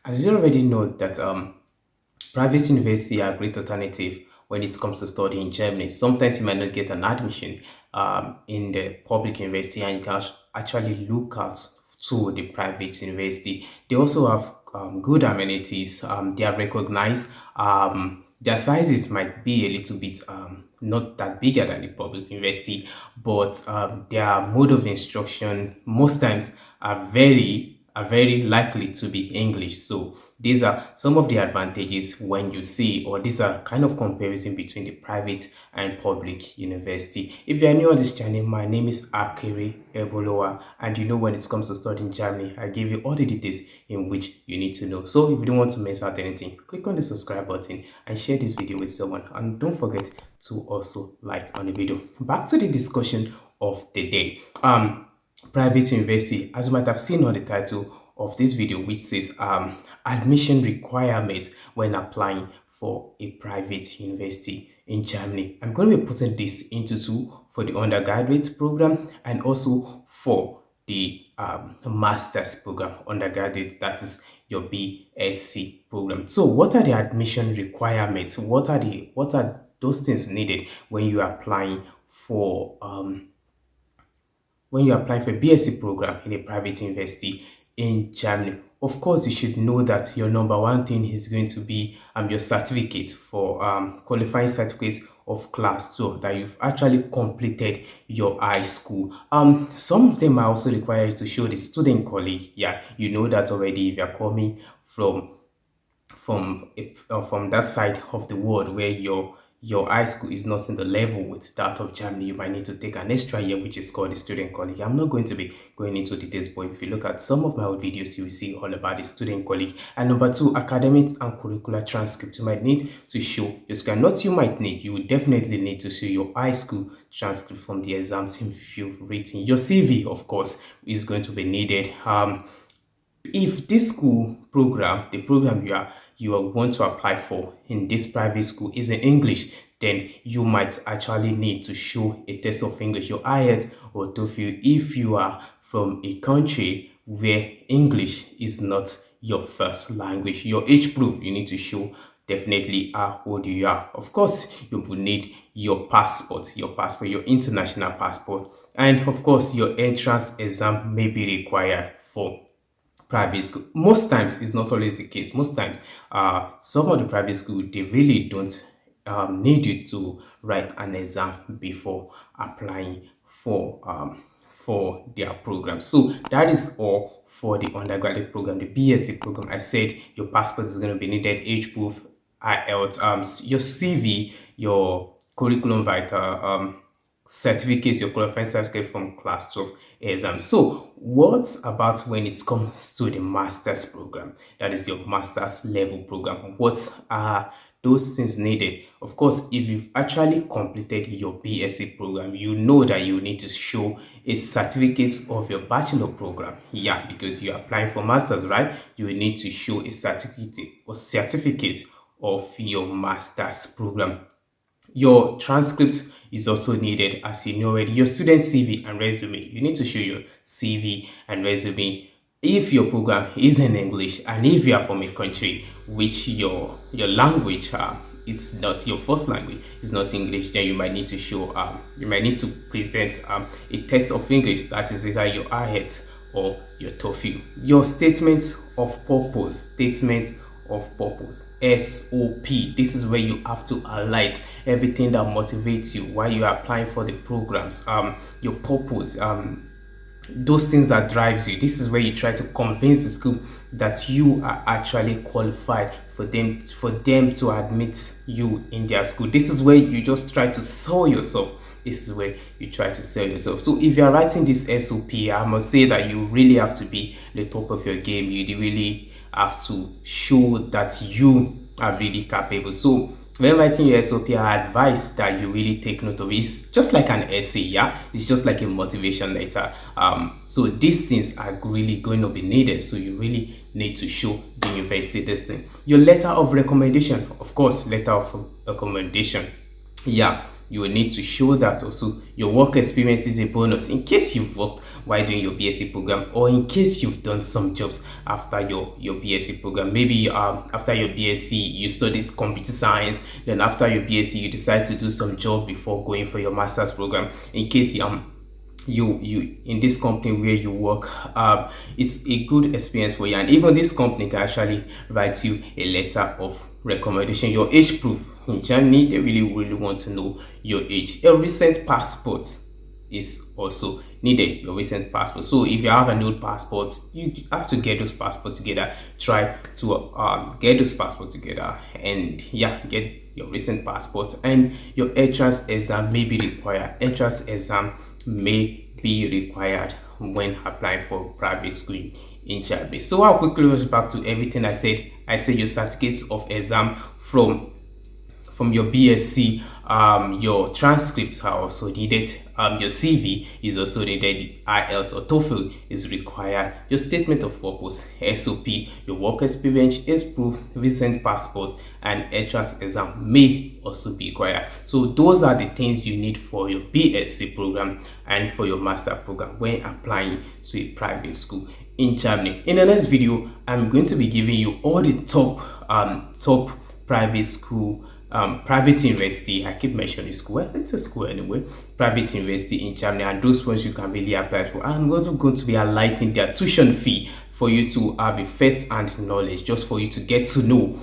As you already know that private university are a great alternative when it comes to study in Germany. Sometimes you might not get an admission in the public university, and you can actually look out to the private university. They also have good amenities. They are recognized. Their sizes might be a little bit not that bigger than the public university, but their mode of instruction most times are very likely to be English. So these are some of the advantages when you see, or these are kind of comparison between the private and public university. If you are new on this channel, my name is Akere Ebolowa, and you know when it comes to studying Germany, I give you all the details in which you need to know. So if you don't want to miss out anything, click on the subscribe button and share this video with someone, and don't forget to also like on the video. Back to the discussion of the day. Private university, as you might have seen on the title of this video, which says admission requirements when applying for a private university in Germany. I'm going to be putting this into two, for the undergraduate program and also for the master's program, undergraduate, that is your BSc program. So what are the admission requirements? What are those things needed when you are applying for BSc program in a private university in Germany? Of course, you should know that your number one thing is going to be your certificate for qualifying certificate of class 12, that you've actually completed your high school. Some of them are also required to show the student colleague. Yeah, you know that already if you're coming from that side of the world where your high school is not in the level with that of Germany, you might need to take an extra year, which is called the student colleague. I'm not going to be going into details, but if you look at some of my old videos, you will see all about the student colleague. And number two, academic and curricular transcript. You might need to show your school. Not you might need, you will definitely need to show your high school transcript from the exams you've written. Your CV, of course, is going to be needed. If this school program, the program you are want to apply for in this private school is in English, then you might actually need to show a test of English, your IELTS or TOEFL, if you are from a country where English is not your first language. Your age proof, you need to show definitely how old you are. Of course, you will need your passport, your international passport, and of course, your entrance exam may be required for private school. Most times it's not always the case. Most times some of the private school, they really don't need you to write an exam before applying for their program. So that is all for the undergraduate program. The BSc program, I said your passport is going to be needed, age proof, IELTS, your CV, your curriculum vitae, certificates, your qualifying certificate from class 12 exam. So what about when it comes to the master's program? That is your master's level program. What are those things needed? Of course, if you've actually completed your BSc program, you know that you need to show a certificate of your bachelor program. Yeah, because you're applying for masters, right? You will need to show a certificate of your master's program. Your transcript is also needed, as you know already. Your student CV and resume, you need to show your CV and resume if your program is in English, and if you are from a country which your language is not your first language, is not English, then you might need to show you might need to present a test of English, that is either your IELTS or your TOEFL. Your statement of purpose, SOP. This is where you have to highlight everything that motivates you while you are applying for the programs, your purpose, those things that drives you. This is where you try to convince the school that you are actually qualified for them to admit you in their school. This is where you just try to sell yourself. This is where you try to sell yourself. So if you are writing this SOP, I must say that you really have to be the top of your game. You really have to show that you are really capable. So when writing your SOP, I advise that you really take note of it. It's just like an essay, yeah. It's just like a motivation letter. So these things are really going to be needed. So you really need to show the university this thing. Your letter of recommendation, of course, letter of recommendation. Yeah, you will need to show that also your work experience is a bonus in case you've worked while doing your BSc program, or in case you've done some jobs after your BSc program. Maybe after your BSc you studied computer science, then after your BSc you decide to do some job before going for your master's program. In case you in this company where you work, it's a good experience for you, and even this company can actually write you a letter of recommendation. Your age proof in Germany, they really want to know your age. A recent passport is also needed, your recent passport. So if you have an old passport, you have to get those passports together. Try to get those passports together, and yeah, get your recent passport. And your entrance exam may be required. Entrance exam may be required when applying for private school in Germany. So I'll quickly rush back to everything I said. I said your certificates of exam from your BSc, your transcripts are also needed, your CV is also needed, IELTS or TOEFL is required, your statement of purpose, SOP, your work experience is proof, recent passport, and entrance exam may also be required. So those are the things you need for your BSc program and for your master program when applying to a private school in Germany. In the next video, I'm going to be giving you all the top private school, private university. I keep mentioning school. Well, it's a school anyway. Private university in Germany, and those ones you can really apply for. I'm also going to be highlighting their tuition fee for you to have a first-hand knowledge, just for you to get to know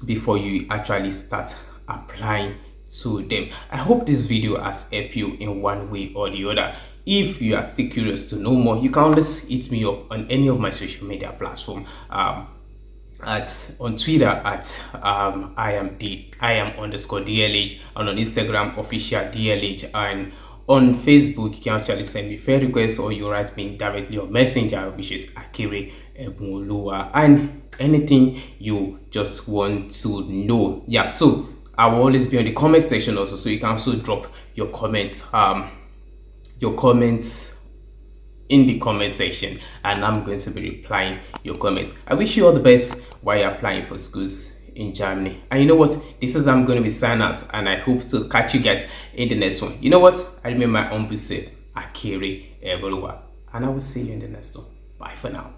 before you actually start applying to them. I hope this video has helped you in one way or the other. If you are still curious to know more, you can always hit me up on any of my social media platforms. On Twitter at I am _DLH, and on Instagram official DLH, and on Facebook you can actually send me friend requests, or you write me directly on Messenger, which is Akere Ebunoluwa, and anything you just want to know. Yeah, so I will always be on the comment section also, so you can also drop your comments in the comment section, and I'm going to be replying your comments. I wish you all the best while you're applying for schools in Germany. And you know what, this is I'm going to be signing out, and I hope to catch you guys in the next one. You know what, I remember my humble self, Akere Eboluwa, and I will see you in the next one. Bye for now.